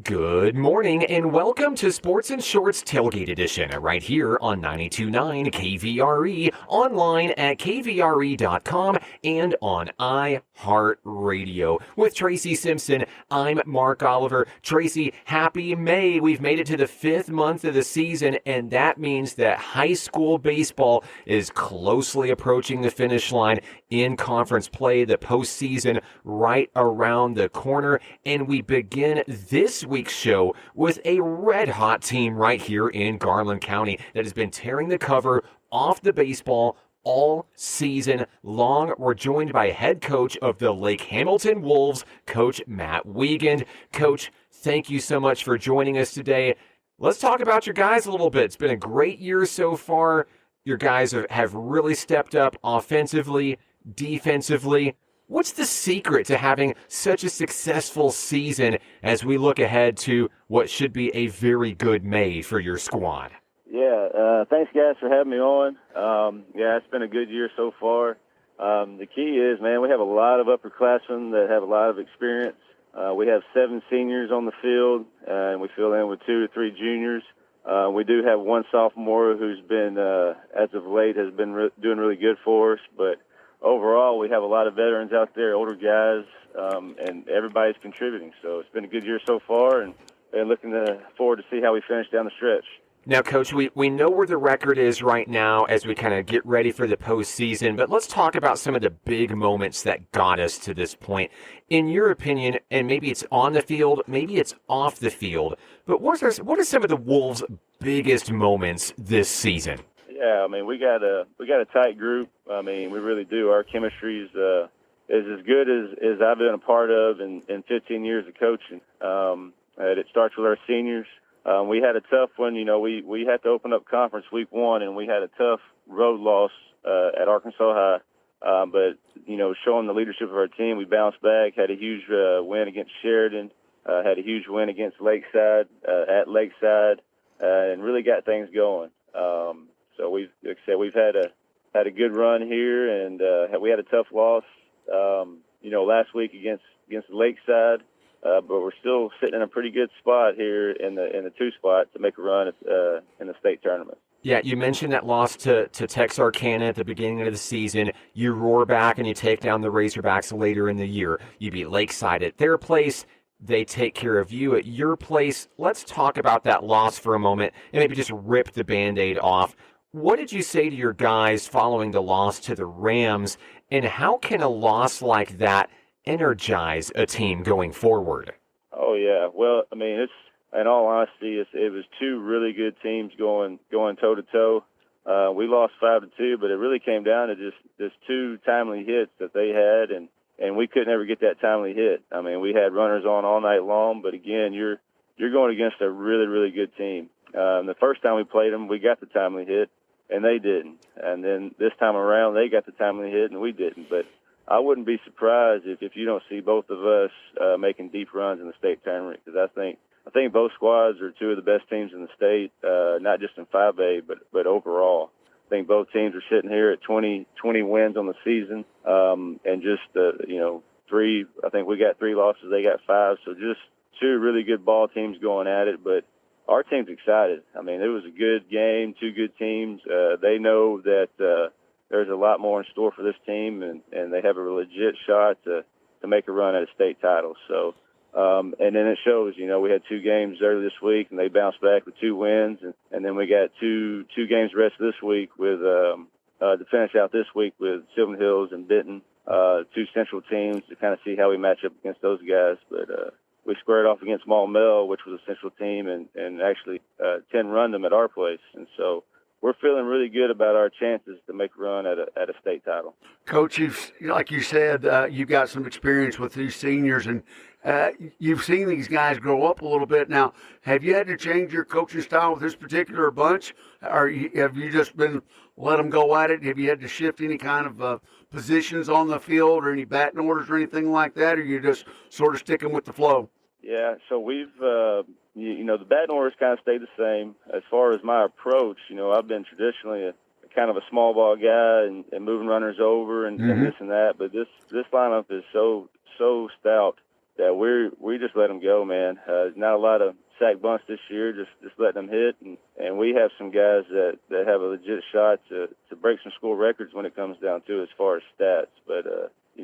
Good morning and welcome to Sports and Shorts Tailgate Edition right here on 92.9 KVRE, online at kvre.com and on iHeartRadio. With Tracy Simpson, I'm Mark Oliver. Tracy, happy May. We've made it to the 5th month of the season, and that means that high school baseball is closely approaching the finish line in conference play, the postseason right around the corner, and we begin this week's show with a red-hot team right here in Garland County that has been tearing the cover off the baseball all season long. We're joined by head coach of the Lake Hamilton Wolves, Coach Matt Wiegand. Coach, thank you so much for joining us today. Let's talk about your guys a little bit. It's been a great year so far. Your guys have really stepped up offensively, defensively. What's the secret to having such a successful season as we look ahead to what should be a very good May for your squad? Yeah, thanks, guys, for having me on. It's been a good year so far. The key is, man, we have a lot of upperclassmen that have a lot of experience. We have 7 seniors on the field, and we fill in with 2 or 3 juniors. We do have 1 sophomore who's been, as of late, has been doing really good for us, but overall, we have a lot of veterans out there, older guys, and everybody's contributing. So it's been a good year so far, and looking forward to see how we finish down the stretch. Now, Coach, we know where the record is right now as we kind of get ready for the postseason, but let's talk about some of the big moments that got us to this point. In your opinion, and maybe it's on the field, maybe it's off the field, but what are some of the Wolves' biggest moments this season? Yeah, I mean, we got a tight group. I mean, we really do. Our chemistry is as good as I've been a part of in 15 years of coaching. It starts with our seniors. We had a tough one. You know, we had to open up conference week 1, and we had a tough road loss at Arkansas High. But, you know, showing the leadership of our team, we bounced back, had a huge win against Sheridan, had a huge win against Lakeside, at Lakeside, and really got things going. So like I said, we've had a good run here, and we had a tough loss, last week against Lakeside, but we're still sitting in a pretty good spot here in the 2 spot to make a run in the state tournament. Yeah, you mentioned that loss to Texarkana at the beginning of the season. You roar back and you take down the Razorbacks later in the year. You beat Lakeside at their place. They take care of you at your place. Let's talk about that loss for a moment and maybe just rip the Band-Aid off. What did you say to your guys following the loss to the Rams, and how can a loss like that energize a team going forward? Oh, yeah. Well, I mean, in all honesty, it was 2 really good teams going toe-to-toe. We lost 5-2, but it really came down to just 2 timely hits that they had, and we couldn't ever get that timely hit. I mean, we had runners on all night long, but again, you're going against a really, really good team. The first time we played them, we got the timely hit, and they didn't. And then this time around, they got the timely hit, and we didn't. But I wouldn't be surprised if you don't see both of us making deep runs in the state tournament, because I think both squads are 2 of the best teams in the state, not just in 5A, but overall. I think both teams are sitting here at 20 wins on the season, and just 3. I think we got 3 losses, they got 5. So just 2 really good ball teams going at it, but our team's excited. I mean, it was a good game, 2 good teams. They know that there's a lot more in store for this team, and they have a legit shot to make a run at a state title. So, and then it shows. You know, we had 2 games earlier this week, and they bounced back with 2 wins, and then we got two games the rest of this week with to finish out this week with Sylvan Hills and Benton, 2 central teams, to kind of see how we match up against those guys. But we squared off against Maumelle, which was a central team, and actually 10-run them at our place. And so we're feeling really good about our chances to make a run at a state title. Coach, like you said, you've got some experience with these seniors, and you've seen these guys grow up a little bit. Now, have you had to change your coaching style with this particular bunch, or have you just been let them go at it? Have you had to shift any kind of positions on the field or any batting orders or anything like that, or you just sort of sticking with the flow? Yeah, so we've, the batting orders kind of stayed the same. As far as my approach, I've been traditionally a kind of a small ball guy and moving runners over and this and that. But this lineup is so stout that we just let them go, man. Not a lot of sack bunts this year, just letting them hit, and we have some guys that have a legit shot to break some school records when it comes down to as far as stats. But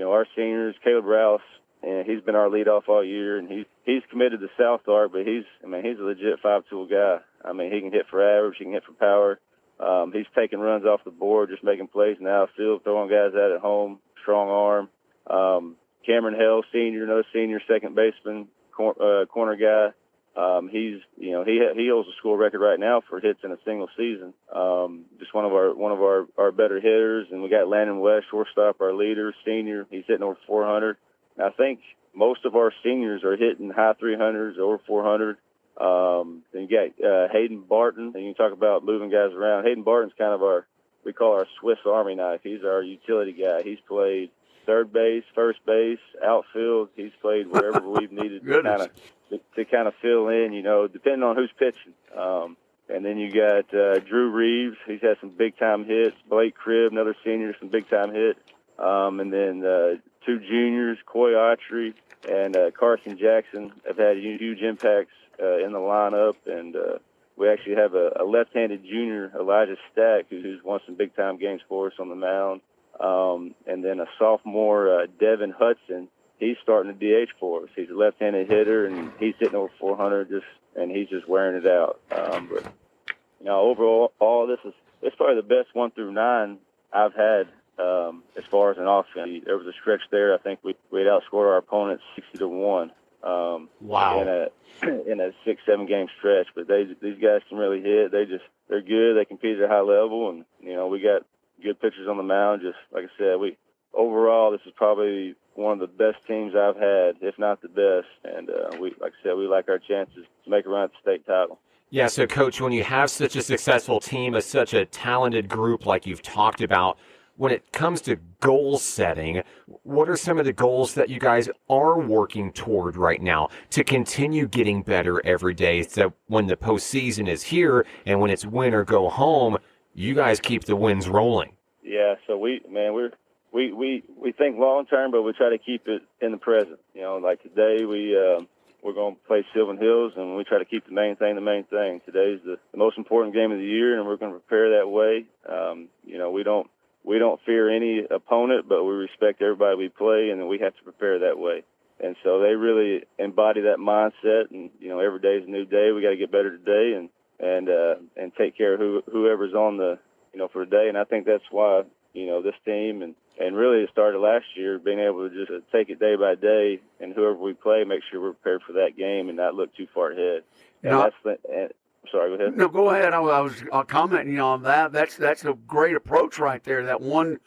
our seniors, Caleb Rouse, and he's been our leadoff all year, and he's committed to South Ark, but he's a legit 5-tool guy. I mean, he can hit for average, he can hit for power. He's taking runs off the board, just making plays in the outfield, throwing guys out at home, strong arm. Cameron Hale, senior, another senior second baseman, corner guy. He holds a school record right now for hits in a single season. Just one of our better hitters, and we got Landon West, shortstop, our leader, senior. He's hitting over 400. I think most of our seniors are hitting high 300s, over 400. Then you got Hayden Barton, and you can talk about moving guys around. Hayden Barton's kind of we call our Swiss Army knife. He's our utility guy. He's played third base, first base, outfield. He's played wherever we've needed to kind of fill in, depending on who's pitching. And then you got Drew Reeves. He's had some big-time hits. Blake Cribb, another senior, some big-time hits. And then two juniors, Coy Autry and Carson Jackson, have had huge impacts in the lineup. And we actually have a left-handed junior, Elijah Stack, who's won some big-time games for us on the mound. And then a sophomore, Devin Hudson. He's starting to DH for us. He's a left-handed hitter, and he's hitting over 400, and he's just wearing it out. But overall, all this it's probably the best 1 through 9 I've had as far as an offense. There was a stretch there. I think we'd outscored our opponents 60-1. Wow. In a 6-7 game stretch. But these guys can really hit. They're good. They compete at a high level, and we got good pitchers on the mound. Just like I said, overall this is probably one of the best teams I've had, if not the best. And we like our chances to make a run at the state title. Yeah, so Coach, when you have such a successful team, such a talented group like you've talked about, when it comes to goal setting, what are some of the goals that you guys are working toward right now to continue getting better every day, so when the postseason is here and when it's win or go home, you guys keep the wins rolling? Yeah, so we think long term, but we try to keep it in the present. Like today we're going to play Sylvan Hills, and we try to keep the main thing the main thing. Today's the most important game of the year, and we're going to prepare that way. We don't fear any opponent, but we respect everybody we play, and we have to prepare that way. And so they really embody that mindset. And every day is a new day. We got to get better today, and take care of whoever's on the for the day. And I think that's why this team and really it started last year, being able to just take it day by day, and whoever we play, make sure we're prepared for that game and not look too far ahead. Sorry, go ahead. No, go ahead. I was commenting on that. That's a great approach right there. That one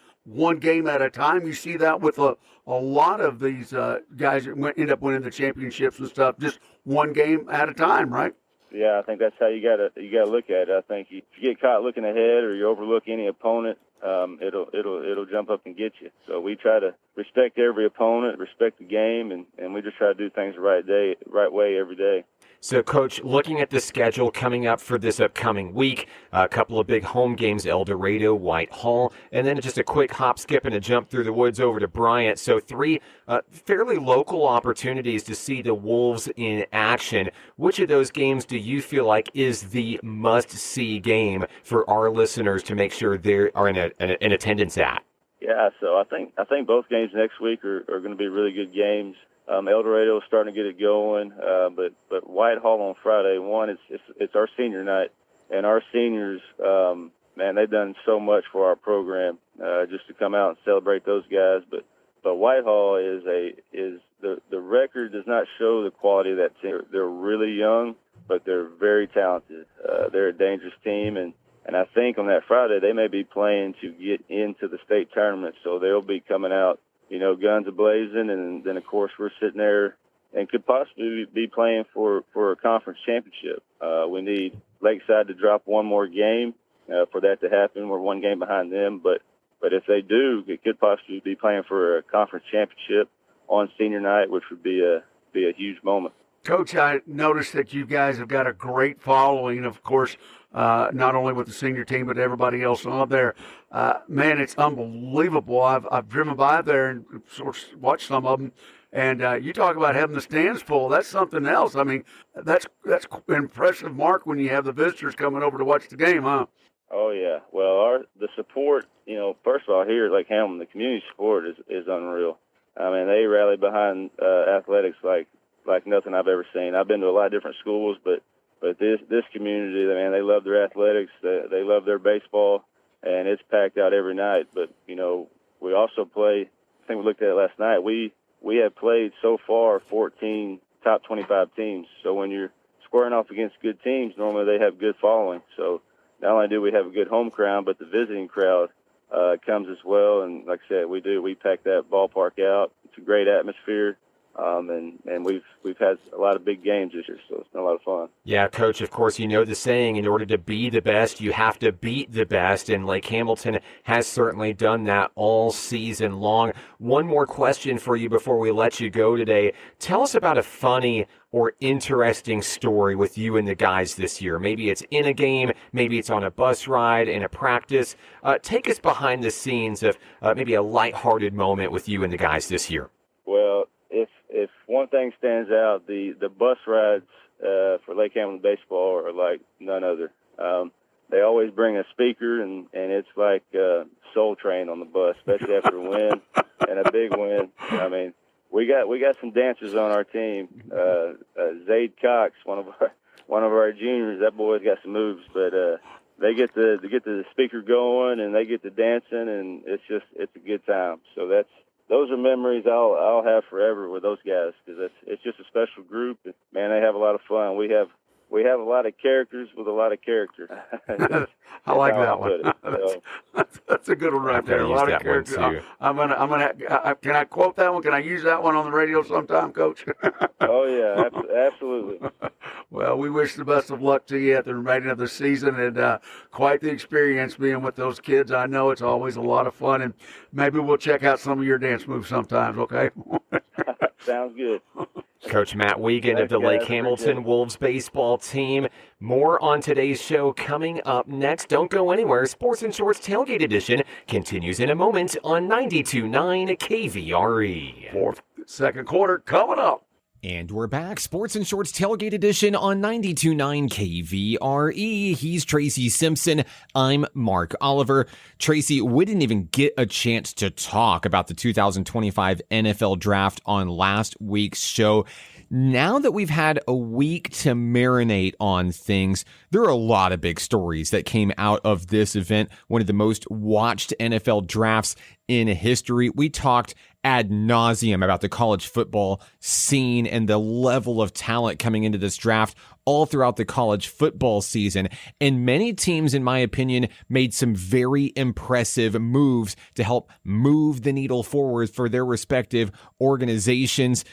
game at a time. You see that with a lot of these guys that end up winning the championships and stuff. Just one game at a time, right? Yeah, I think that's how you gotta look at it. I think if you get caught looking ahead or you overlook any opponent, it'll jump up and get you. So we try to respect every opponent, respect the game, and we just try to do things the right way every day. So, Coach, looking at the schedule coming up for this upcoming week, a couple of big home games, El Dorado, Whitehall, and then just a quick hop, skip, and a jump through the woods over to Bryant. So 3 fairly local opportunities to see the Wolves in action. Which of those games do you feel like is the must-see game for our listeners to make sure they are in attendance at? Yeah, so I think both games next week are going to be really good games. El Dorado is starting to get it going, but Whitehall on Friday, it's our senior night, and our seniors, they've done so much for our program just to come out and celebrate those guys. But Whitehall is the record does not show the quality of that team. They're really young, but they're very talented. They're a dangerous team, and I think on that Friday they may be playing to get into the state tournament, so they'll be coming out, guns a-blazing, and then, of course, we're sitting there and could possibly be playing for a conference championship. We need Lakeside to drop one more game for that to happen. We're one game behind them, but if they do, it could possibly be playing for a conference championship on senior night, which would be a huge moment. Coach, I noticed that you guys have got a great following, of course, not only with the senior team, but everybody else on there. Man, it's unbelievable. I've driven by there and sort of watched some of them, And you talk about having the stands full. That's something else. I mean, that's impressive, Mark, when you have the visitors coming over to watch the game, huh? Oh yeah. Well, the support, first of all, here at Lake Hamilton, the community support is unreal. I mean, they rally behind athletics like nothing I've ever seen. I've been to a lot of different schools, but this community, man, they love their athletics. They love their baseball, and it's packed out every night. But we also play. I think we looked at it last night. We have played so far 14 top 25 teams. So when you're squaring off against good teams, normally they have good following. So not only do we have a good home crowd, but the visiting crowd comes as well. And like I said, we pack that ballpark out. It's a great atmosphere. And we've had a lot of big games this year, so it's been a lot of fun. Yeah, Coach, of course, you know the saying, in order to be the best, you have to beat the best, and Lake Hamilton has certainly done that all season long. One more question for you before we let you go today. Tell us about a funny or interesting story with you and the guys this year. Maybe it's in a game, maybe it's on a bus ride, in a practice. Take us behind the scenes of maybe a lighthearted moment with you and the guys this year. Well, if one thing stands out, the bus rides for Lake Hamilton baseball are like none other. They always bring a speaker, and it's like Soul Train on the bus, especially after a win and a big win. I mean, we got some dancers on our team. Zaid Cox, one of our juniors, that boy's got some moves, but they get the speaker going and they get to dancing, and it's a good time. So those are memories I'll have forever with those guys, because it's just a special group. Man, they have a lot of fun. We have a lot of characters with a lot of character. I like that one. That's a good one right there. A lot of characters. Can I quote that one? Can I use that one on the radio sometime, Coach? Oh yeah, absolutely. Well, we wish the best of luck to you at the remaining of the season, and quite the experience being with those kids. I know it's always a lot of fun, and maybe we'll check out some of your dance moves sometimes, okay? Sounds good. Coach Matt Wiegand of the Lake Hamilton Wolves baseball team. More on today's show coming up next. Don't go anywhere. Sports and Shorts Tailgate Edition continues in a moment on 92.9 KVRE. Second quarter coming up. And we're back. Sports and Shorts Tailgate Edition on 92.9 KVRE. He's Tracy Simpson. I'm Mark Oliver. Tracy, we didn't even get a chance to talk about the 2025 NFL Draft on last week's show. Now that we've had a week to marinate on things, there are a lot of big stories that came out of this event, one of the most watched NFL drafts in history. We talked ad nauseum about the college football scene and the level of talent coming into this draft all throughout the college football season. And many teams, in my opinion, made some very impressive moves to help move the needle forward for their respective organizations.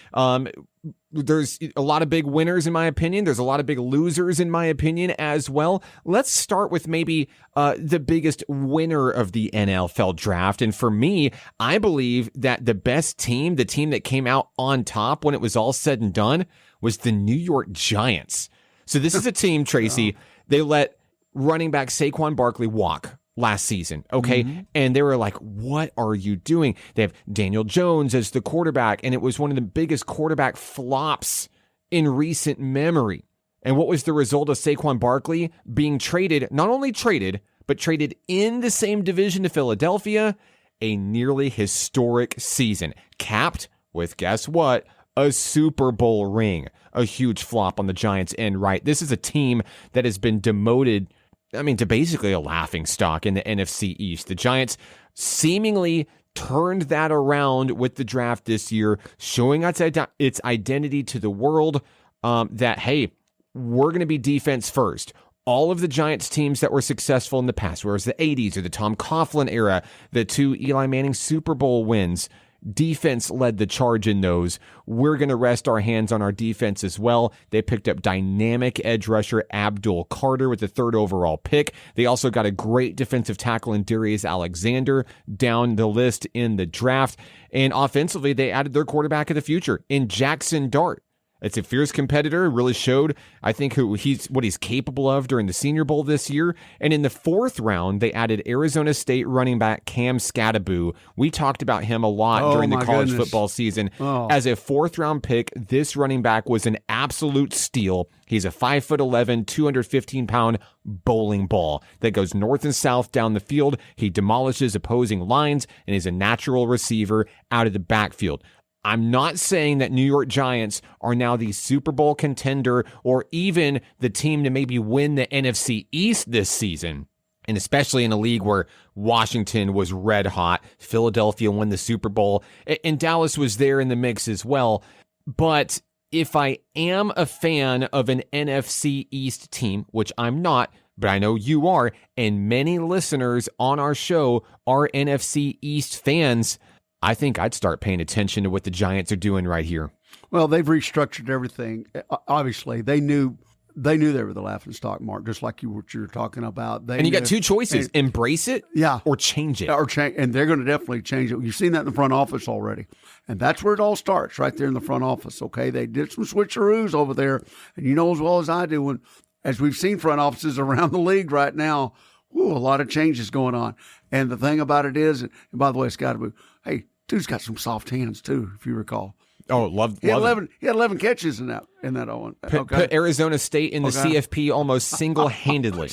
There's a lot of big winners, in my opinion. There's a lot of big losers, in my opinion, as well. Let's start with maybe the biggest winner of the NFL draft. And for me, I believe that the best team, the team that came out on top when it was all said and done, was the New York Giants. So this is a team, Tracy, they let running back Saquon Barkley walk last season, okay? Mm-hmm. And they were like, what are you doing? They have Daniel Jones as the quarterback, and it was one of the biggest quarterback flops in recent memory. And what was the result of Saquon Barkley being traded, not only traded, but traded in the same division to Philadelphia? A nearly historic season, capped with, guess what? A Super Bowl ring. A huge flop on the Giants' end, right? This is a team that has been demoted, to basically a laughingstock in the NFC East. The Giants seemingly turned that around with the draft this year, showing its identity to the world that, hey, we're going to be defense first. All of the Giants teams that were successful in the past, whereas the 80s or the Tom Coughlin era, the 2 Eli Manning Super Bowl wins, defense led the charge in those. We're going to rest our hands on our defense as well. They picked up dynamic edge rusher Abdul Carter with the 3rd overall pick. They also got a great defensive tackle in Darius Alexander down the list in the draft. And offensively, they added their quarterback of the future in Jackson Dart. It's a fierce competitor, really showed, I think, what he's capable of during the Senior Bowl this year. And in the 4th round, they added Arizona State running back Cam Skattebo. We talked about him a lot during the college football season. As a 4th-round pick, this running back was an absolute steal. He's a 5'11", 215-pound bowling ball that goes north and south down the field. He demolishes opposing lines and is a natural receiver out of the backfield. I'm not saying that New York Giants are now the Super Bowl contender or even the team to maybe win the NFC East this season, and especially in a league where Washington was red hot, Philadelphia won the Super Bowl, and Dallas was there in the mix as well. But if I am a fan of an NFC East team, which I'm not, but I know you are, and many listeners on our show are NFC East fans, I think I'd start paying attention to what the Giants are doing right here. Well, they've restructured everything. Obviously, they knew they were the laughingstock, Mark, just like what you're talking about. And you got two choices: embrace it, or change it, and they're going to definitely change it. You've seen that in the front office already, and that's where it all starts, right there in the front office. Okay, they did some switcheroos over there, and you know as well as I do, as we've seen front offices around the league right now, a lot of changes going on. And the thing about it is, and by the way, Skattebo, hey, dude's got some soft hands too, if you recall. Oh, he had 11 catches in that one. Put Arizona State in the CFP almost single-handedly.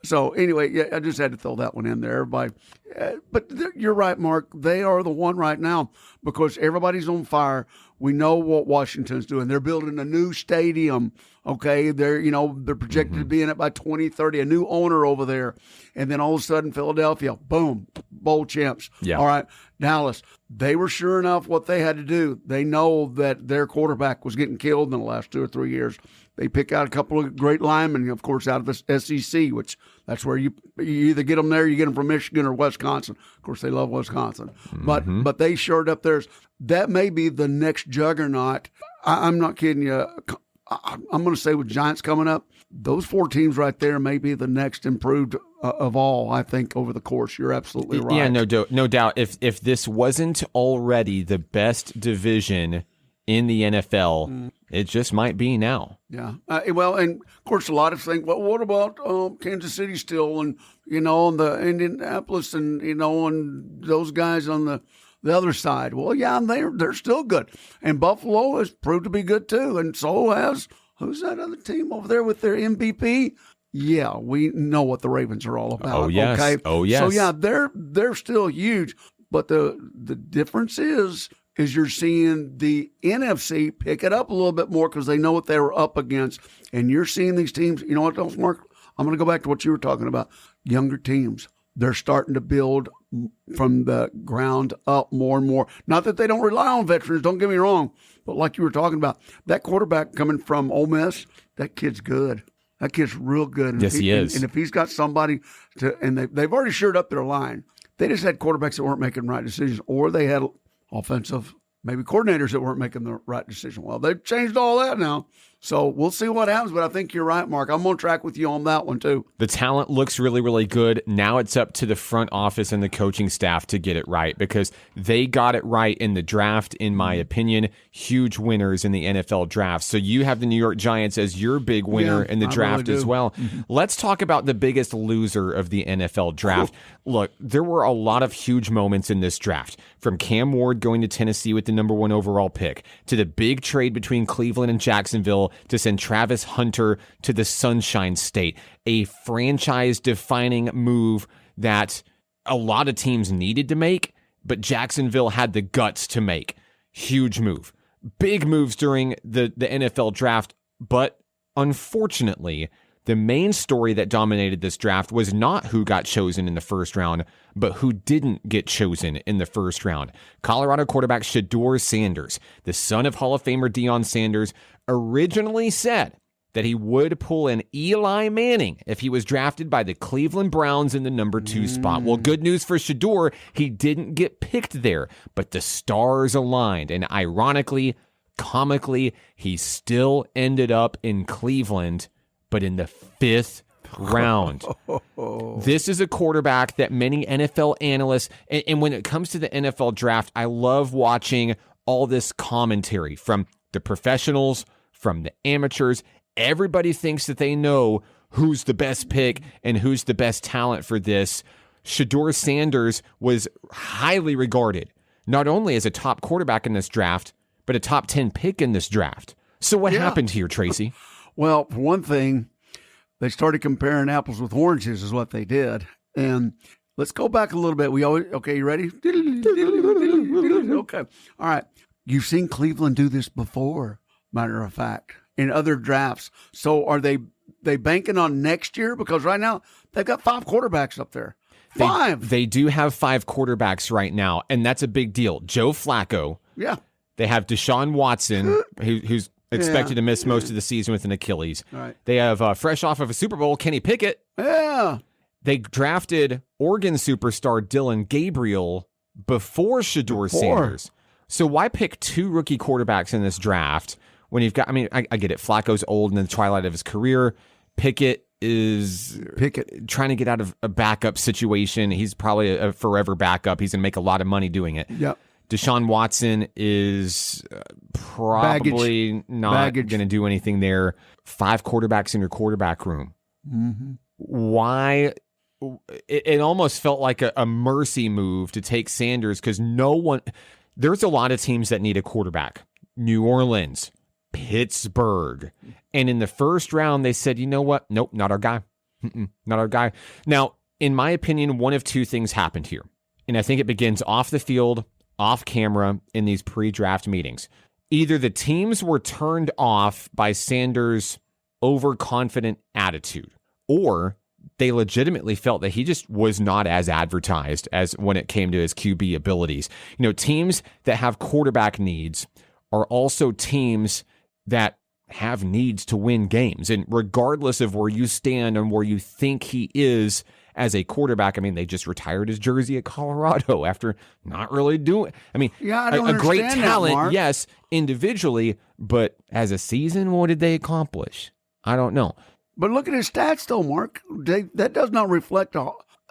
So anyway, I just had to throw that one in there, everybody. But you're right, Mark. They are the one right now because everybody's on fire. We know what Washington's doing. They're building a new stadium. Okay, they're projected to be in it by 2030. A new owner over there, and then all of a sudden, Philadelphia, boom, bowl champs. Yeah. All right, Dallas. They were sure enough what they had to do. They know that their quarterback was getting killed in the last 2 or 3 years. They pick out a couple of great linemen, of course, out of the SEC, which that's where you either get them there, you get them from Michigan or Wisconsin. Of course, they love Wisconsin, but they shored up theirs. That may be the next juggernaut. I'm not kidding you. I'm going to say with Giants coming up, those 4 teams right there may be the next improved of all, I think, over the course. You're absolutely right. Yeah, no doubt. If this wasn't already the best division in the NFL, it just might be now. Yeah. Well, and of course, a lot of things. Well, what about Kansas City still, and and the Indianapolis, and and those guys on the other side? Well, yeah, they're still good, and Buffalo has proved to be good too, and so has who's that other team over there with their MVP? Yeah, we know what the Ravens are all about. Oh yes. Okay? Oh yes. So yeah, they're still huge, but the difference is you're seeing the NFC pick it up a little bit more because they know what they were up against. And you're seeing these teams, you know what else, Mark? I'm going to go back to what you were talking about. Younger teams, they're starting to build from the ground up more and more. Not that they don't rely on veterans, don't get me wrong. But like you were talking about, that quarterback coming from Ole Miss, that kid's good. That kid's real good. And yes, he is. And if he's got somebody and they've already shored up their line. They just had quarterbacks that weren't making right decisions, or they had offensive, maybe coordinators that weren't making the right decision. Well, they've changed all that now. So we'll see what happens, but I think you're right, Mark. I'm on track with you on that one, too. The talent looks really, really good. Now it's up to the front office and the coaching staff to get it right because they got it right in the draft, in my opinion. Huge winners in the NFL draft. So you have the New York Giants as your big winner in the draft as well. Let's talk about the biggest loser of the NFL draft. Look, there were a lot of huge moments in this draft, from Cam Ward going to Tennessee with the number 1 overall pick, to the big trade between Cleveland and Jacksonville to send Travis Hunter to the Sunshine State, a franchise-defining move that a lot of teams needed to make, but Jacksonville had the guts to make. Huge move. Big moves during the NFL draft, but unfortunately, the main story that dominated this draft was not who got chosen in the first round, but who didn't get chosen in the first round. Colorado quarterback Shedeur Sanders, the son of Hall of Famer Deion Sanders, originally said that he would pull an Eli Manning if he was drafted by the Cleveland Browns in the number 2 spot. Well, good news for Shedeur, he didn't get picked there, but the stars aligned, and ironically, comically, he still ended up in Cleveland, but in the 5th round. This is a quarterback that many NFL analysts, and when it comes to the NFL draft, I love watching all this commentary from the professionals, from the amateurs. Everybody thinks that they know who's the best pick and who's the best talent for this. Shedeur Sanders was highly regarded, not only as a top quarterback in this draft, but a top 10 pick in this draft. So what happened here, Tracy? Well, for one thing, they started comparing apples with oranges is what they did. And let's go back a little bit. Okay, you ready? Okay. All right. You've seen Cleveland do this before, matter of fact, in other drafts. So are they banking on next year? Because right now they've got 5 quarterbacks up there. 5. They do have 5 quarterbacks right now, and that's a big deal. Joe Flacco. Yeah. They have Deshaun Watson, who's expected to miss most of the season with an Achilles. Right. They have, fresh off of a Super Bowl, Kenny Pickett. Yeah. They drafted Oregon superstar Dillon Gabriel before Shedeur Sanders. So why pick 2 rookie quarterbacks in this draft when you've got, I get it. Flacco's old and in the twilight of his career. Pickett is trying to get out of a backup situation. He's probably a forever backup. He's going to make a lot of money doing it. Yep. Deshaun Watson is probably not going to do anything there. 5 quarterbacks in your quarterback room. Mm-hmm. Why? It almost felt like a mercy move to take Sanders because there's a lot of teams that need a quarterback. New Orleans, Pittsburgh. And in the first round, they said, you know what? Nope, not our guy. Not our guy. Now, in my opinion, one of 2 things happened here. And I think it begins off the field, off camera in these pre-draft meetings. Either the teams were turned off by Sanders' overconfident attitude, or they legitimately felt that he just was not as advertised as when it came to his QB abilities. You know, teams that have quarterback needs are also teams that have needs to win games. And regardless of where you stand and where you think he is as a quarterback, they just retired his jersey at Colorado after not really doing. A great talent, yes, individually, but as a season, what did they accomplish? I don't know. But look at his stats, though, Mark. That does not reflect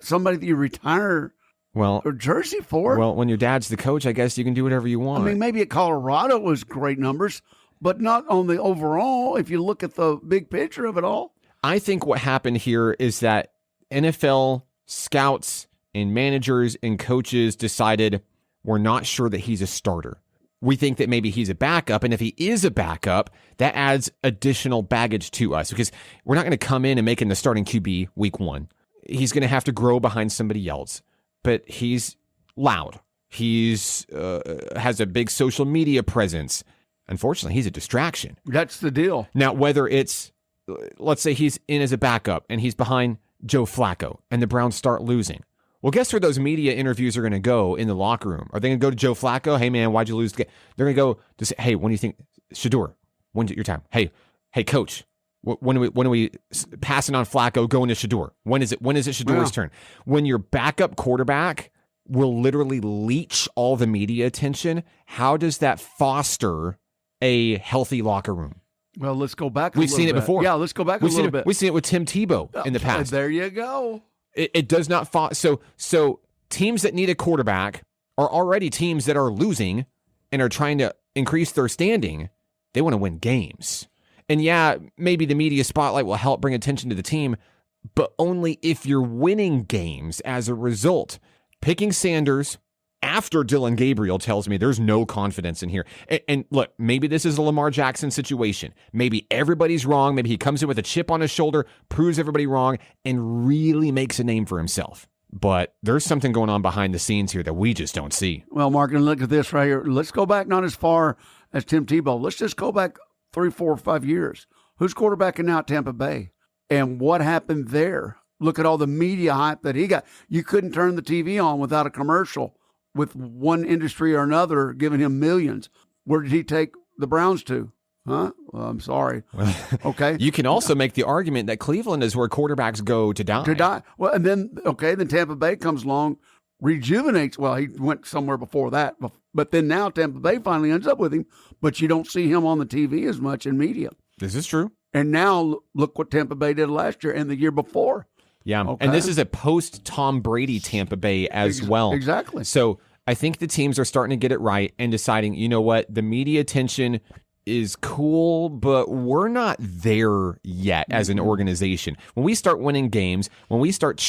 somebody that you retire a jersey for. Well, when your dad's the coach, I guess you can do whatever you want. Maybe at Colorado it was great numbers, but not on the overall, if you look at the big picture of it all. I think what happened here is that NFL scouts and managers and coaches decided we're not sure that he's a starter. We think that maybe he's a backup, and if he is a backup, that adds additional baggage to us because we're not going to come in and make him the starting QB week 1. He's going to have to grow behind somebody else, but he's loud. He's has a big social media presence. Unfortunately, he's a distraction. That's the deal. Now, whether it's, let's say he's in as a backup and he's behind Joe Flacco and the Browns start losing. Well, guess where those media interviews are going to go in the locker room? Are they going to go to Joe Flacco? Hey, man, why'd you lose the game? They're going to go to say, hey, when do you think, Shedeur, when's it your time? Hey, coach, when are we passing on Flacco going to Shedeur? When is it Shedeur's turn? When your backup quarterback will literally leech all the media attention, how does that foster a healthy locker room? Well, let's go back We've seen it before. Yeah, let's go back a little bit. We've seen it with Tim Tebow in the past. There you go. It does not fall. So teams that need a quarterback are already teams that are losing and are trying to increase their standing. They want to win games. And yeah, maybe the media spotlight will help bring attention to the team, but only if you're winning games as a result. Picking Sanders after Dillon Gabriel tells me there's no confidence in here. And look, maybe this is a Lamar Jackson situation. Maybe everybody's wrong. Maybe he comes in with a chip on his shoulder, proves everybody wrong, and really makes a name for himself. But there's something going on behind the scenes here that we just don't see. Well, Mark, and look at this right here. Let's go back not as far as Tim Tebow. Let's just go back 3, 4, 5 years. Who's quarterbacking now at Tampa Bay? And what happened there? Look at all the media hype that he got. You couldn't turn the TV on without a commercial with one industry or another giving him millions. Where did he take the Browns to? Huh? Well, I'm sorry. Okay. You can also make the argument that Cleveland is where quarterbacks go to die. To die. Well, and then Tampa Bay comes along, rejuvenates. Well, he went somewhere before that. But then now Tampa Bay finally ends up with him. But you don't see him on the TV as much in media. This is true. And now look what Tampa Bay did last year and the year before. Yeah, okay. And this is a post-Tom Brady Tampa Bay as well. Exactly. So I think the teams are starting to get it right and deciding, you know what, the media attention is cool, but we're not there yet as an organization. When we start winning games, when we start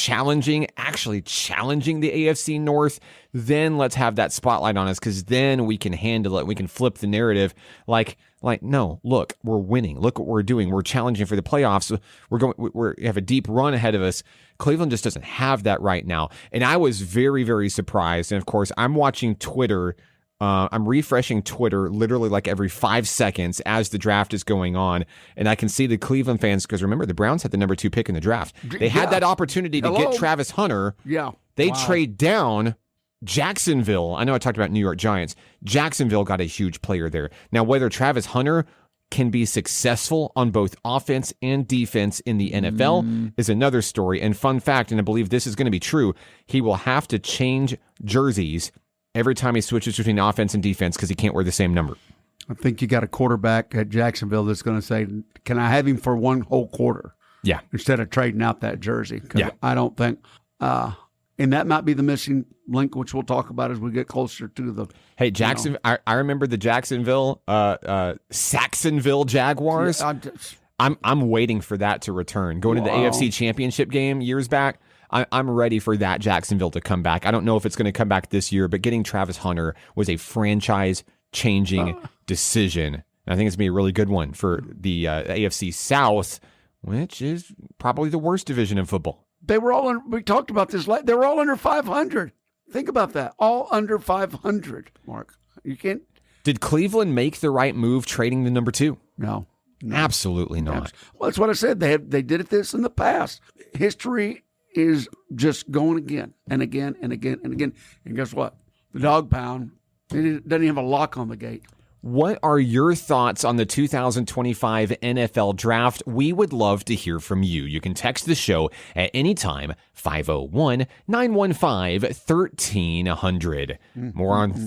actually challenging the AFC North, then let's have that spotlight on us, because then we can handle it. We can flip the narrative like, no, look, we're winning. Look what we're doing. We're challenging for the playoffs. We have a deep run ahead of us. Cleveland just doesn't have that right now. And I was very, very surprised. And of course, I'm watching Twitter. I'm refreshing Twitter literally like every 5 seconds as the draft is going on. And I can see the Cleveland fans, because remember, the Browns had the number 2 pick in the draft. They had that opportunity to get Travis Hunter. Yeah. They trade down Jacksonville. I know I talked about New York Giants. Jacksonville got a huge player there. Now, whether Travis Hunter can be successful on both offense and defense in the NFL is another story. And fun fact, and I believe this is going to be true, he will have to change jerseys every time he switches between offense and defense, because he can't wear the same number. I think you got a quarterback at Jacksonville that's going to say, can I have him for one whole quarter? Yeah. Instead of trading out that jersey. Yeah. I don't think, and that might be the missing link, which we'll talk about as we get closer to the. Hey, Jackson, I remember the Saxonville Jaguars. Yeah, I'm waiting for that to return. Going to the AFC Championship game years back, I'm ready for that Jacksonville to come back. I don't know if it's going to come back this year, but getting Travis Hunter was a franchise-changing decision. And I think it's going to be a really good one for the AFC South, which is probably the worst division in football. They were all, we talked about this, they were all under 500. Think about that. All under 500, Mark. You can't. Did Cleveland make the right move trading the number 2? No. Absolutely not. Well, that's what I said. They did this in the past. History is just going again and again and again and again. And guess what? The dog pound, it doesn't have a lock on the gate. What are your thoughts on the 2025 NFL Draft? We would love to hear from you. You can text the show at any time, 501-915-1300.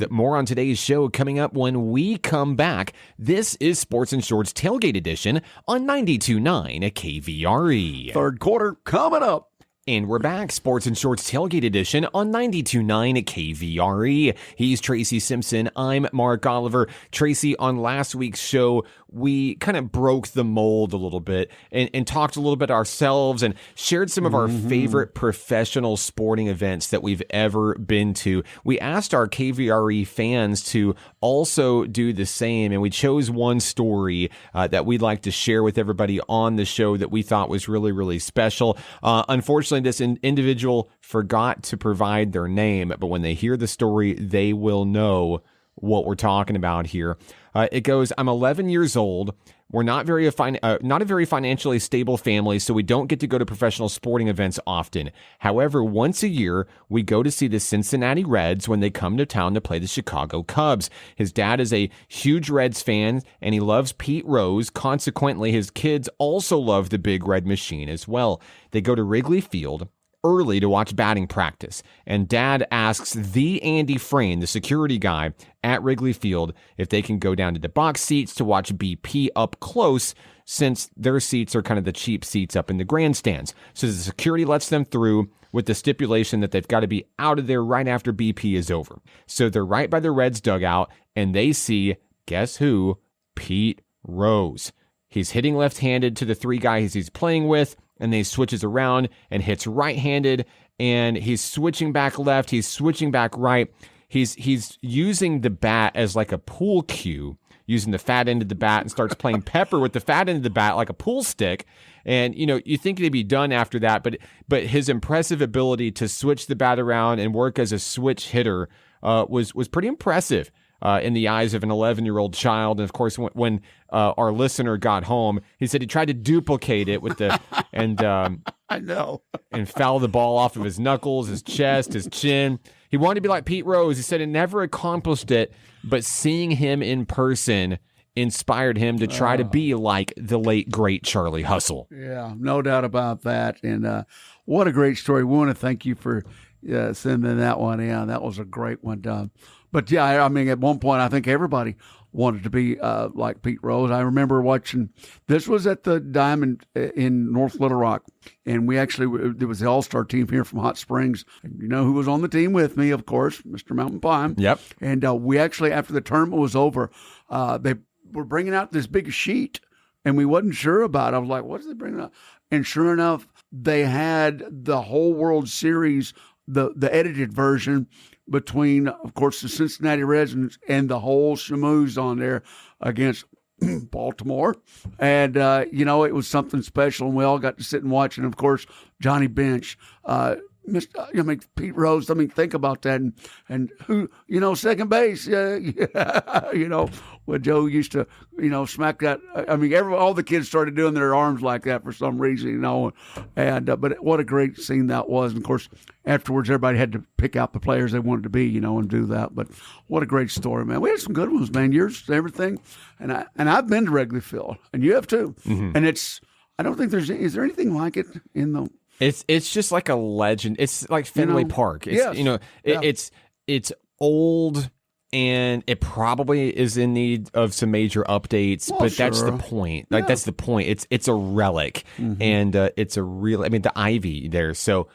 More on today's show coming up when we come back. This is Sports and Shorts Tailgate Edition on 92.9 KVRE. Third quarter coming up. And we're back, Sports and Shorts Tailgate Edition on 92.9 KVRE. He's Tracy Simpson. I'm Mark Oliver. Tracy, on last week's show, we kind of broke the mold a little bit and talked a little bit ourselves and shared some of our favorite professional sporting events that we've ever been to. We asked our KVRE fans to also do the same, and we chose one story that we'd like to share with everybody on the show that we thought was really, really special. Unfortunately, this individual forgot to provide their name, but when they hear the story, they will know what we're talking about here. It goes, I'm 11 years old. We're not a very financially stable family, so we don't get to go to professional sporting events often. However, once a year, we go to see the Cincinnati Reds when they come to town to play the Chicago Cubs. His dad is a huge Reds fan, and he loves Pete Rose. Consequently, his kids also love the Big Red Machine as well. They go to Wrigley Field early to watch batting practice, and Dad asks the Andy Frayne, the security guy at Wrigley Field, if they can go down to the box seats to watch BP up close, since their seats are kind of the cheap seats up in the grandstands. So the security lets them through with the stipulation that they've got to be out of there right after BP is over. So they're right by the Reds dugout, and they see, guess who? Pete Rose. He's hitting left-handed to the 3 guys he's playing with, and then he switches around and hits right-handed, and he's switching back left, he's switching back right. He's using the bat as like a pool cue, using the fat end of the bat, and starts playing pepper with the fat end of the bat like a pool stick. And, you know, you think they'd be done after that, but his impressive ability to switch the bat around and work as a switch hitter was pretty impressive. In the eyes of an 11-year-old child. And of course, when our listener got home, he said he tried to duplicate it with the I know, and foul the ball off of his knuckles, his chest, his chin. He wanted to be like Pete Rose. He said he never accomplished it, but seeing him in person inspired him to try to be like the late great Charlie Hustle. Yeah, no doubt about that. And what a great story. We want to thank you for sending that one in. That was a great one. But yeah, I mean, at one point, I think everybody wanted to be like Pete Rose. I remember watching, this was at the Diamond in North Little Rock, and we actually, there was the All-Star team here from Hot Springs. You know who was on the team with me, of course, Mr. Mountain Pine. Yep. And we actually, after the tournament was over, were bringing out this big sheet, and we wasn't sure about it. I was like, what's they bringing out? And sure enough, they had the whole World Series, the edited version between, of course, the Cincinnati Reds and the whole schmooze on there against Baltimore. And, it was something special, and we all got to sit and watch. And, of course, Johnny Bench, Pete Rose. Think about that. And who, second base, when Joe used to, smack that. All the kids started doing their arms like that for some reason, And but what a great scene that was. And of course, afterwards, everybody had to pick out the players they wanted to be, and do that. But what a great story, man. We had some good ones, man. Yours, everything. And I've been to Wrigley Field, and you have too. Mm-hmm. And I don't think is there anything like it in the. It's just like a legend. It's like Fenway Park. It's, yes. It's old, and it probably is in need of some major updates. Well, but sure. That's the point. That's the point. It's a relic, mm-hmm. and it's a real. The ivy there. So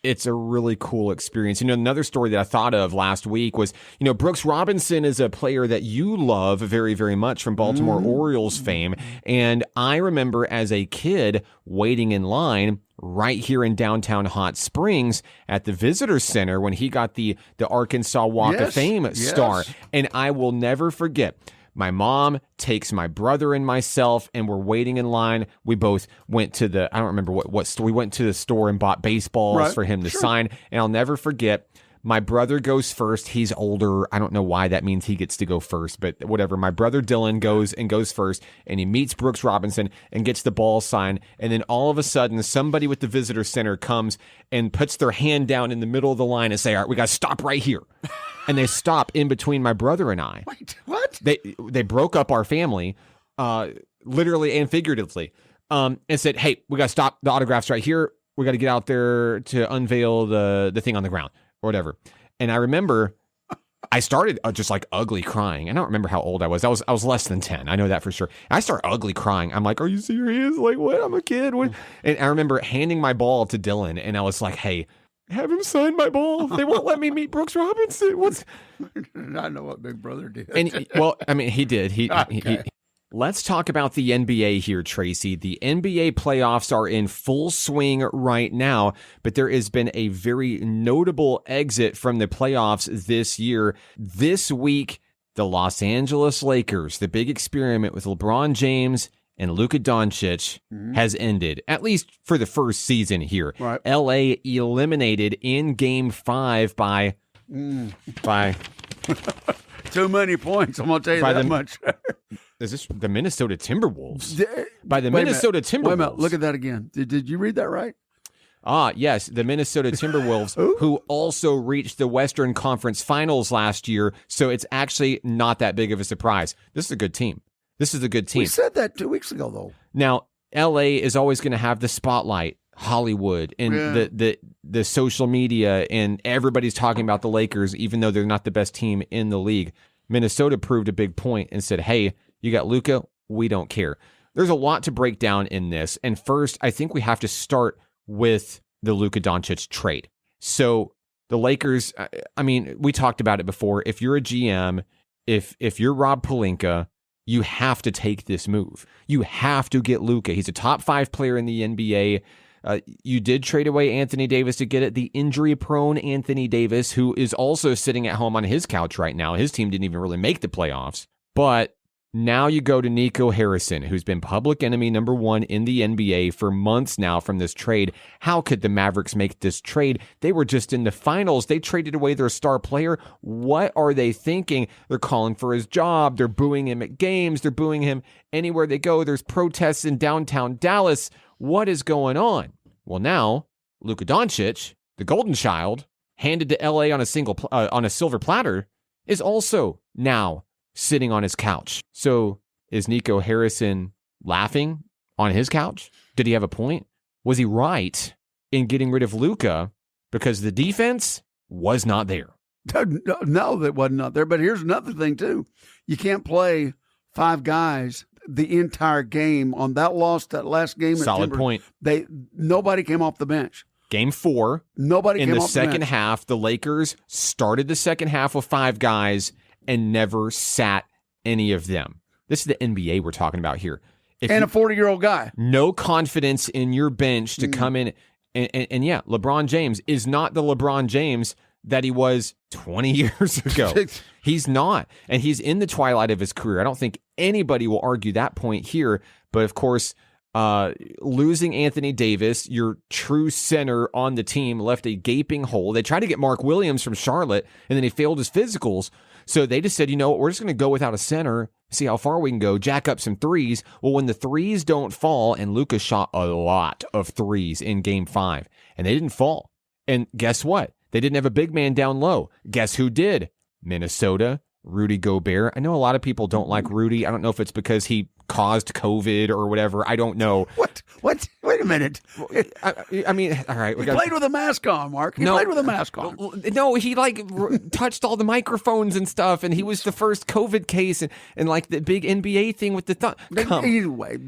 it's a really cool experience. Another story that I thought of last week was, Brooks Robinson is a player that you love very, very much from Baltimore Orioles fame. And I remember as a kid waiting in line right here in downtown Hot Springs at the Visitor Center when he got the Arkansas Walk of Fame star. And I will never forget. My mom takes my brother and myself, and we're waiting in line. We both went to I don't remember what store. We went to the store and bought baseballs for him to sign. And I'll never forget, my brother goes first. He's older. I don't know why that means he gets to go first, but whatever. My brother Dylan goes first, and he meets Brooks Robinson and gets the ball signed. And then all of a sudden, somebody with the Visitor Center comes and puts their hand down in the middle of the line and say, all right, we got to stop right here. And they stop in between my brother and I. Wait, what? They broke up our family, literally and figuratively, and said, hey, we got to stop. The autograph's right here. We got to get out there to unveil the thing on the ground or whatever. And I remember I started just like ugly crying. I don't remember how old I was. I was less than 10. I know that for sure. I start ugly crying. I'm like, are you serious? Like, what? I'm a kid. What? And I remember handing my ball to Dylan, and I was like, hey, have him sign my ball. They won't let me meet Brooks Robinson. I know what Big Brother did. And he did. He Let's talk about the NBA here, Tracy. The NBA playoffs are in full swing right now, but there has been a very notable exit from the playoffs this year. This week, the Los Angeles Lakers, the big experiment with LeBron James and Luka Doncic has ended, at least for the first season here. Right. LA eliminated in Game 5 by too many points. I'm going to tell you that much. Is this the Minnesota Timberwolves? By the Minnesota Timberwolves. Wait a minute. Look at that again. Did you read that right? Yes, the Minnesota Timberwolves, who also reached the Western Conference Finals last year, so it's actually not that big of a surprise. This is a good team. We said that 2 weeks ago, though. Now, L.A. is always going to have the spotlight, Hollywood, and the social media, and everybody's talking about the Lakers, even though they're not the best team in the league. Minnesota proved a big point and said, hey, you got Luka, we don't care. There's a lot to break down in this, and first, I think we have to start with the Luka Doncic trade. So the Lakers, we talked about it before. If you're a GM, if you're Rob Pelinka, you have to take this move. You have to get Luka. He's a top 5 player in the NBA. You did trade away Anthony Davis to get it, the injury-prone Anthony Davis, who is also sitting at home on his couch right now. His team didn't even really make the playoffs. But now you go to Nico Harrison, who's been public enemy number 1 in the NBA for months now from this trade. How could the Mavericks make this trade? They were just in the finals. They traded away their star player. What are they thinking? They're calling for his job. They're booing him at games. They're booing him anywhere they go. There's protests in downtown Dallas. What is going on? Well, now Luka Doncic, the golden child, handed to LA on a silver platter, is also now sitting on his couch. So is Nico Harrison laughing on his couch? Did he have a point? Was he right in getting rid of Luka because the defense was not there? No, that was not there. But here's another thing, too. You can't play 5 guys the entire game on that last game. Solid point. Nobody came off the bench. Game 4. Nobody came off the bench. In the second half, the Lakers started the second half with 5 guys and never sat any of them. This is the NBA we're talking about here. A 40-year-old guy. No confidence in your bench to come in. And yeah, LeBron James is not the LeBron James that he was 20 years ago. He's not. And he's in the twilight of his career. I don't think anybody will argue that point here. But of course, losing Anthony Davis, your true center on the team, left a gaping hole. They tried to get Mark Williams from Charlotte, and then he failed his physicals. So they just said, you know what, we're just going to go without a center, see how far we can go, jack up some threes. Well, when the threes don't fall, and Luka shot a lot of threes in Game 5, and they didn't fall. And guess what? They didn't have a big man down low. Guess who did? Minnesota, Rudy Gobert. I know a lot of people don't like Rudy. I don't know if it's because he caused COVID or whatever. I don't know. What? Wait a minute. I mean, all right. He played with a mask on, Mark. He played with a mask on. No, he touched all the microphones and stuff, and he was the first COVID case, and like the big NBA thing with the thumb. Anyway,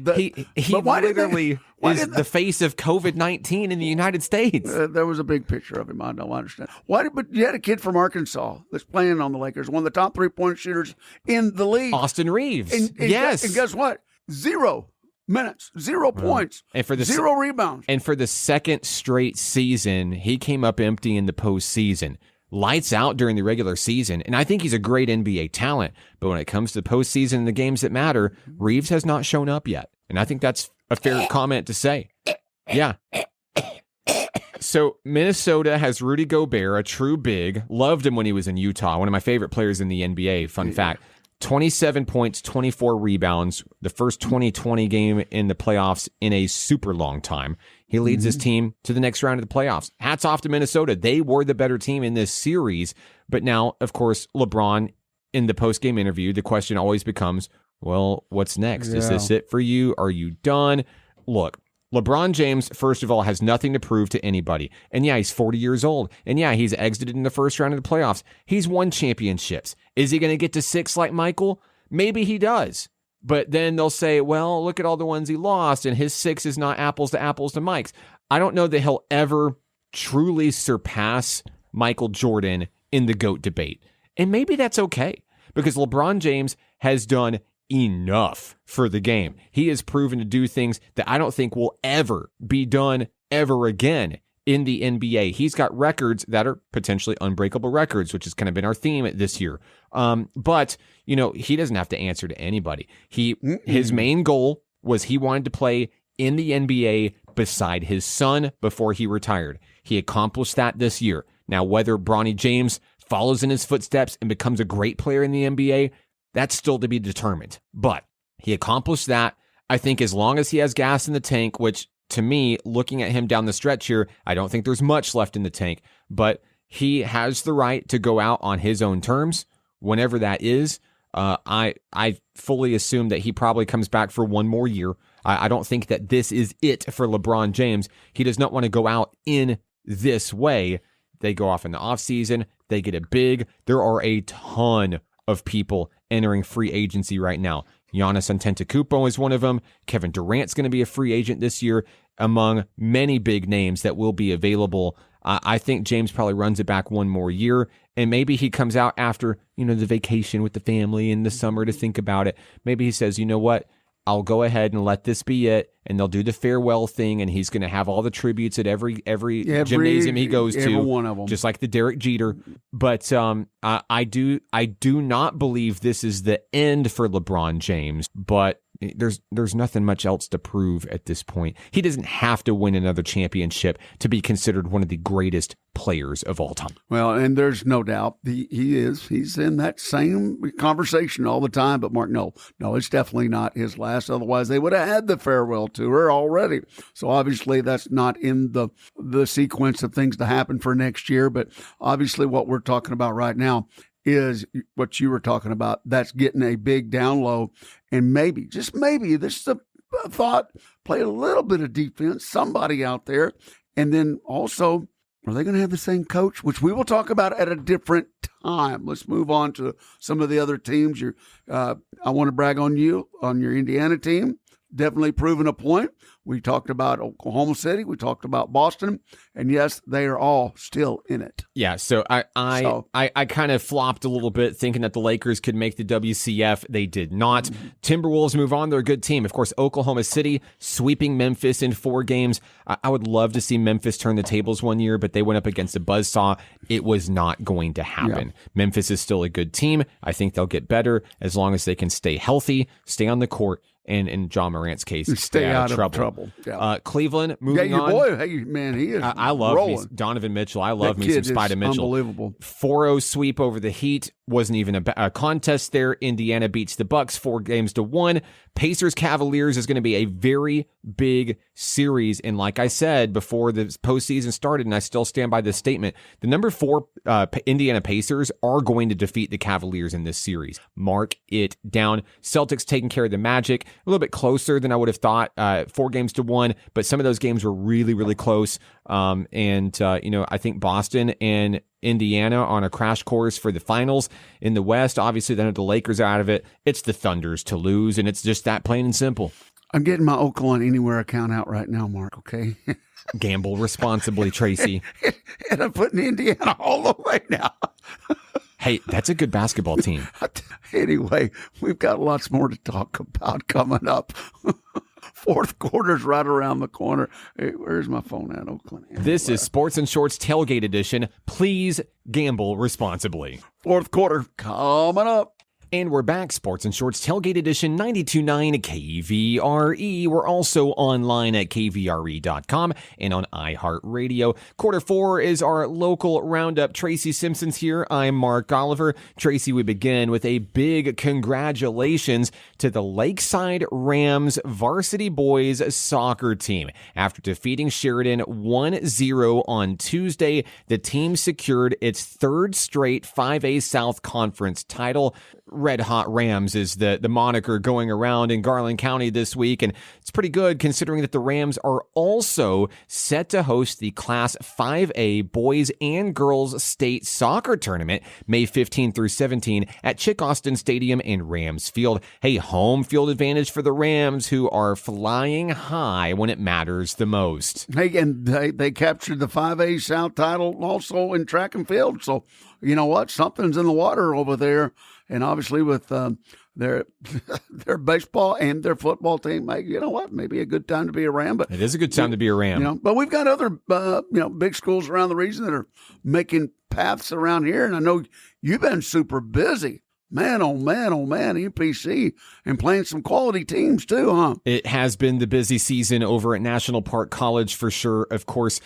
he literally is the face of COVID-19 in the United States. There was a big picture of him. I don't understand. But you had a kid from Arkansas that's playing on the Lakers, one of the top 3-point shooters in the league. Austin Reeves. Yes. And guess what? 0 minutes, 0 points, and for the 0 rebounds. And for the second straight season, he came up empty in the postseason. Lights out during the regular season, and I think he's a great NBA talent. But when it comes to the postseason and the games that matter, Reeves has not shown up yet. And I think that's a fair comment to say. Yeah. So Minnesota has Rudy Gobert, a true big. Loved him when he was in Utah, one of my favorite players in the NBA, fun fact. 27 points, 24 rebounds, the first 2020 game in the playoffs in a super long time. He leads his team to the next round of the playoffs. Hats off to Minnesota. They were the better team in this series. But now, of course, LeBron, in the post-game interview, the question always becomes, well, what's next? Is this it for you? Are you done? Look, LeBron James, first of all, has nothing to prove to anybody. And yeah, he's 40 years old. And yeah, he's exited in the first round of the playoffs. He's won championships. Is he going to get to 6 like Michael? Maybe he does. But then they'll say, well, look at all the ones he lost, and his 6 is not apples to Mike's. I don't know that he'll ever truly surpass Michael Jordan in the GOAT debate. And maybe that's okay, because LeBron James has done enough for the game. He has proven to do things that I don't think will ever be done ever again in the NBA. He's got records that are potentially unbreakable records, which has kind of been our theme this year. But, you know, he doesn't have to answer to anybody. His main goal was he wanted to play in the NBA beside his son before he retired. He accomplished that this year. Now, whether Bronny James follows in his footsteps and becomes a great player in the NBA, that's still to be determined. But he accomplished that. I think as long as he has gas in the tank, which to me, looking at him down the stretch here, I don't think there's much left in the tank, but he has the right to go out on his own terms whenever that is. I fully assume that he probably comes back for one more year. I don't think that this is it for LeBron James. He does not want to go out in this way. They go off in the offseason. They get a big. There are a ton of people entering free agency right now. Giannis Antetokounmpo is one of them. Kevin Durant's going to be a free agent this year, among many big names that will be available. I think James probably runs it back one more year, and maybe he comes out after, the vacation with the family in the summer to think about it. Maybe he says, you know what? I'll go ahead and let this be it, and they'll do the farewell thing, and he's going to have all the tributes at every gymnasium he goes to, one of them, just like the Derek Jeter. But I do not believe this is the end for LeBron James, but there's nothing much else to prove at this point. He doesn't have to win another championship to be considered one of the greatest players of all time. Well, and there's no doubt he's in that same conversation all the time. But Mark, no, it's definitely not his last. Otherwise, they would have had the farewell tour already. So obviously, that's not in the sequence of things to happen for next year. But obviously, what we're talking about right now is what you were talking about. That's getting a big down low, and maybe, just maybe, this is a thought, play a little bit of defense, somebody out there, and then also, are they going to have the same coach, which we will talk about at a different time. Let's move on to some of the other teams. I want to brag on you, on your Indiana team. definitely proven a point. We talked about Oklahoma City. We talked about Boston. And, yes, they are all still in it. Yeah, so I kind of flopped a little bit thinking that the Lakers could make the WCF. They did not. Timberwolves move on. They're a good team. Of course, Oklahoma City sweeping Memphis in 4 games. I would love to see Memphis turn the tables one year, but they went up against a buzzsaw. It was not going to happen. Yeah. Memphis is still a good team. I think they'll get better as long as they can stay healthy, stay on the court, and in John Morant's case, stay out of trouble. Yeah. Cleveland, moving on. Boy, hey, man, he is I love Donovan Mitchell. I love me some Spider Mitchell. Unbelievable. 4-0 sweep over the Heat. Wasn't even a contest there. Indiana beats the Bucks 4-1. Pacers Cavaliers is going to be a very big series. And like I said before the postseason started, and I still stand by this statement, the number 4 Indiana Pacers are going to defeat the Cavaliers in this series. Mark it down. Celtics taking care of the Magic. A little bit closer than I would have thought, 4-1, but some of those games were really, really close. I think Boston and Indiana on a crash course for the finals in the West. Obviously, then the Lakers are out of it. It's the Thunders to lose, and it's just that plain and simple. I'm getting my Oklahoma Anywhere account out right now, Mark, okay? Gamble responsibly, Tracy. And I'm putting Indiana all the way now. Hey, that's a good basketball team. Anyway, we've got lots more to talk about coming up. Fourth quarter's right around the corner. Hey, where's my phone at, Oakland? This is Sports and Shorts Tailgate Edition. Please gamble responsibly. Fourth quarter coming up. And we're back, Sports and Shorts Tailgate Edition 92.9 KVRE. We're also online at kvre.com and on iHeartRadio. Quarter 4 is our local roundup. Tracy Simpson's here. I'm Mark Oliver. Tracy, we begin with a big congratulations to the Lakeside Rams varsity boys soccer team. After defeating Sheridan 1-0 on Tuesday, the team secured its 3rd straight 5A South Conference title. Red Hot Rams is the moniker going around in Garland County this week, and it's pretty good considering that the Rams are also set to host the Class 5A Boys and Girls State Soccer Tournament May 15 through 17 at Chick Austin Stadium and Rams Field. Hey, home field advantage for the Rams, who are flying high when it matters the most. Hey, and they captured the 5A South title also in track and field, so you know what? Something's in the water over there. And obviously with their baseball and their football team, you know what? Maybe a good time to be a Ram. But it is a good time to be a Ram. But we've got other big schools around the region that are making paths around here. And I know you've been super busy. Man, oh man, UPC, and playing some quality teams too, huh? It has been the busy season over at National Park College for sure. Of course,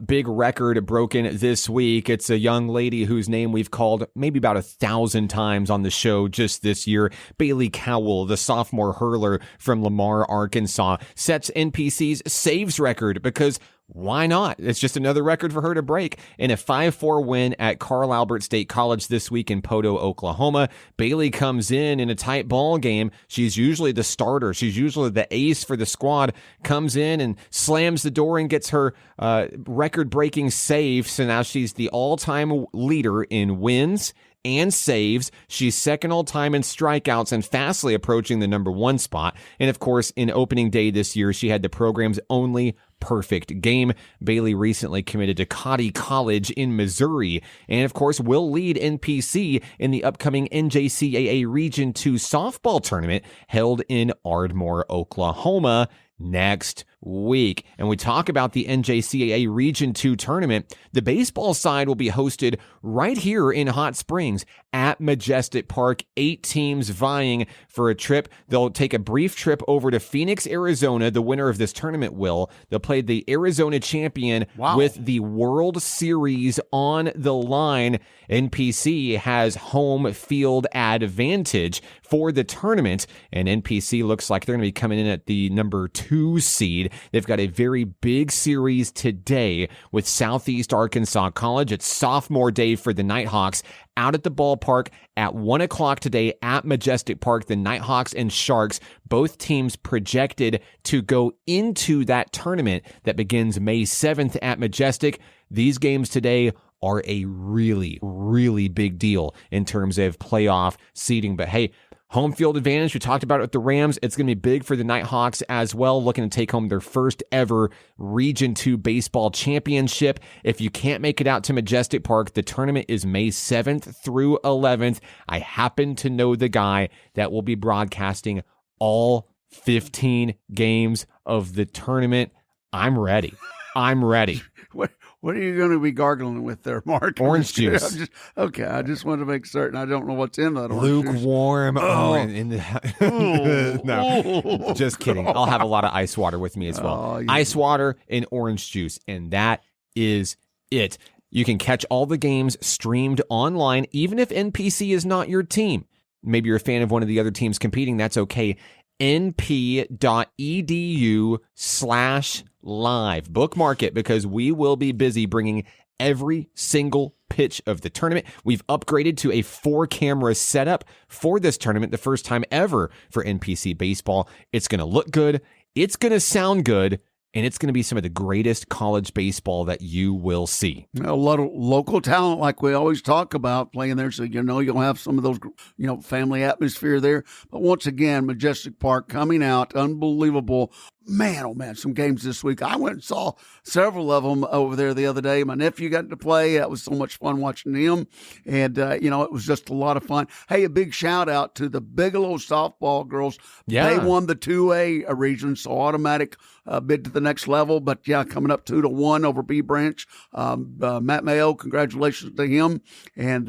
big record broken this week. It's a young lady whose name we've called maybe about 1,000 times on the show just this year. Bailey Cowell, the sophomore hurler from Lamar, Arkansas, sets NPC's saves record because why not? It's just another record for her to break. In a 5-4 win at Carl Albert State College this week in Poto, Oklahoma, Bailey comes in a tight ball game. She's usually the starter. She's usually the ace for the squad, comes in and slams the door and gets her record-breaking save. So now she's the all-time leader in wins and saves. She's second all-time in strikeouts and fastly approaching the number 1 spot. And of course, in opening day this year, she had the program's only perfect game. Bailey recently committed to Cotty College in Missouri, and of course will lead NPC in the upcoming NJCAA Region 2 softball tournament held in Ardmore, Oklahoma next week. And we talk about the NJCAA Region 2 tournament. The baseball side will be hosted right here in Hot Springs at Majestic Park. 8 teams vying for a trip. They'll take a brief trip over to Phoenix, Arizona. The winner of this tournament will. They'll play the Arizona champion with the World Series on the line. NPC has home field advantage for the tournament, and NPC looks like they're going to be coming in at the number 2 seed. They've got a very big series today with Southeast Arkansas College. It's sophomore day for the Nighthawks out at the ballpark at 1 o'clock today at Majestic Park. The Nighthawks and Sharks, both teams projected to go into that tournament that begins May 7th at Majestic. These games today are a really, really big deal in terms of playoff seeding. But hey, Home field advantage, we talked about it with the Rams. It's going to be big for the Nighthawks as well, looking to take home their first ever Region 2 baseball championship. If you can't make it out to Majestic Park, the tournament is May 7th through 11th. I happen to know the guy that will be broadcasting all 15 games of the tournament. I'm ready. I'm ready. What are you going to be gargling with there, Mark? Orange juice. I just wanted to make certain. I don't know what's in that orange juice. Lukewarm. No, just kidding. I'll have a lot of ice water with me as well. Ice water and orange juice, and that is it. You can catch all the games streamed online, even if NPC is not your team. Maybe you're a fan of one of the other teams competing. That's okay. np.edu/live. Bookmark it because we will be busy bringing every single pitch of the tournament. We've upgraded to a 4-camera setup for this tournament, the first time ever for NPC baseball. It's going to look good. It's going to sound good. And it's going to be some of the greatest college baseball that you will see. A lot of local talent, like we always talk about, playing there. So, you'll have some of those, family atmosphere there. But once again, Majestic Park coming out, unbelievable. Man, oh man, some games this week. I went and saw several of them over there the other day. My nephew got to play. That was so much fun watching him. And, it was just a lot of fun. Hey, a big shout out to the Bigelow softball girls. Yeah. They won the 2A region, so automatic bid to the next level. But, coming up 2-1 over B Branch. Matt Mayo, congratulations to him. And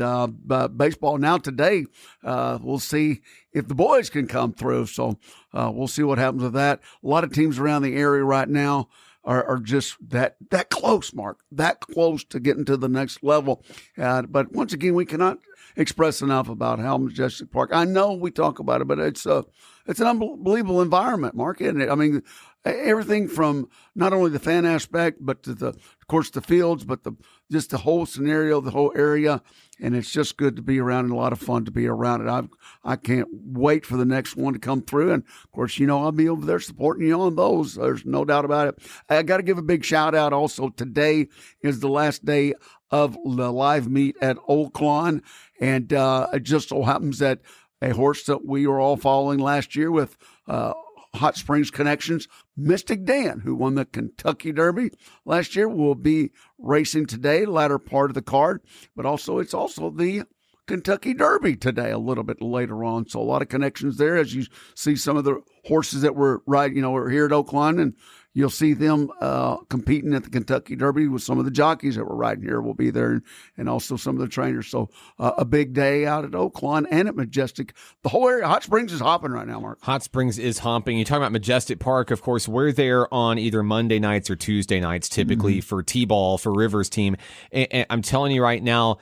baseball now today, we'll see if the boys can come through. So we'll see what happens with that. A lot of teams around the area right now are just that close, Mark, that close to getting to the next level. But once again, we cannot express enough about how Majestic Park. I know we talk about it, but it's an unbelievable environment, Mark, isn't it? I mean, everything from not only the fan aspect, but to of course, the fields, but just the whole scenario, the whole area. And it's just good to be around and a lot of fun to be around it. I can't wait for the next one to come through. And of course, I'll be over there supporting you on those. There's no doubt about it. I got to give a big shout out also. Today is the last day of the live meet at Oaklawn. And it just so happens that a horse that we were all following last year with Hot Springs connections, Mystic Dan, who won the Kentucky Derby last year, will be racing today, latter part of the card. But it's also the Kentucky Derby today, a little bit later on. So a lot of connections there as you see some of the horses that were riding, were here at Oaklawn, and you'll see them competing at the Kentucky Derby with some of the jockeys that were riding here will be there, and also some of the trainers. So a big day out at Oaklawn and at Majestic. The whole area, Hot Springs is hopping right now, Mark. Hot Springs is hopping. You talk about Majestic Park, of course, we're there on either Monday nights or Tuesday nights, typically for T-ball, for Rivers team. And I'm telling you right now,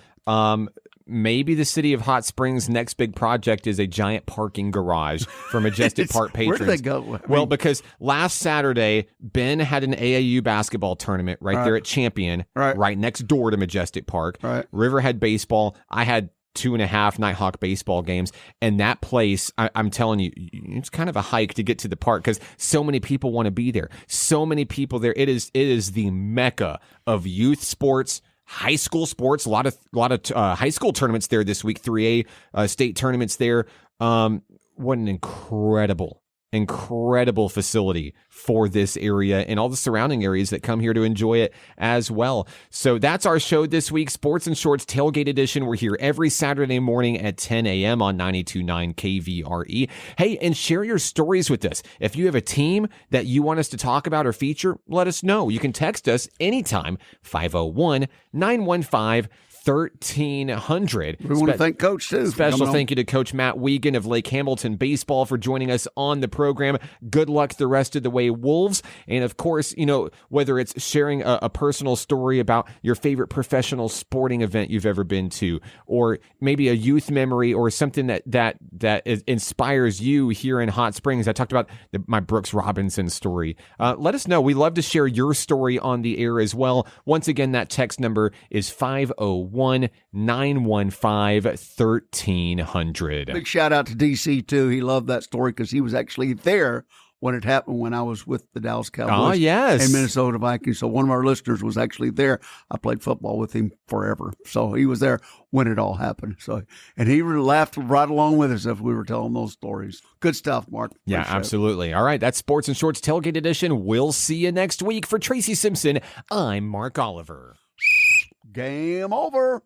maybe the city of Hot Springs' next big project is a giant parking garage for Majestic Park patrons. Where do they go? Well, because last Saturday, Ben had an AAU basketball tournament right there at Champion, right next door to Majestic Park. Right. River had baseball. I had 2.5 Nighthawk baseball games, and that place, I'm telling you, it's kind of a hike to get to the park because so many people want to be there. So many people there. It is the mecca of youth sports, high school sports, a lot of high school tournaments there this week, 3A state tournaments there. What an incredible facility for this area and all the surrounding areas that come here to enjoy it as well. So that's our show this week, Sports and Shorts Tailgate Edition. We're here every Saturday morning at 10 a.m. on 92.9 KVRE. Hey, and share your stories with us. If you have a team that you want us to talk about or feature, let us know. You can text us anytime, 501-915-1300. We want to thank Coach, too. Special thank you to Coach Matt Wiegand of Lake Hamilton Baseball for joining us on the program. Good luck the rest of the way, Wolves. And of course, whether it's sharing a personal story about your favorite professional sporting event you've ever been to, or maybe a youth memory or something that inspires you here in Hot Springs. I talked about my Brooks Robinson story. Let us know. We love to share your story on the air as well. Once again, that text number is 501-915-1300. Big shout out to DC too. He loved that story because he was actually there when it happened when I was with the Dallas Cowboys. Oh, yes. And Minnesota Vikings. So one of our listeners was actually there. I played football with him forever. So he was there when it all happened. So, and he laughed right along with us if we were telling those stories. Good stuff, Mark. Yeah, Appreciate it. absolutely. All right, that's Sports and Shorts Tailgate Edition. We'll see you next week. For Tracy Simpson, I'm Mark Oliver. Game over.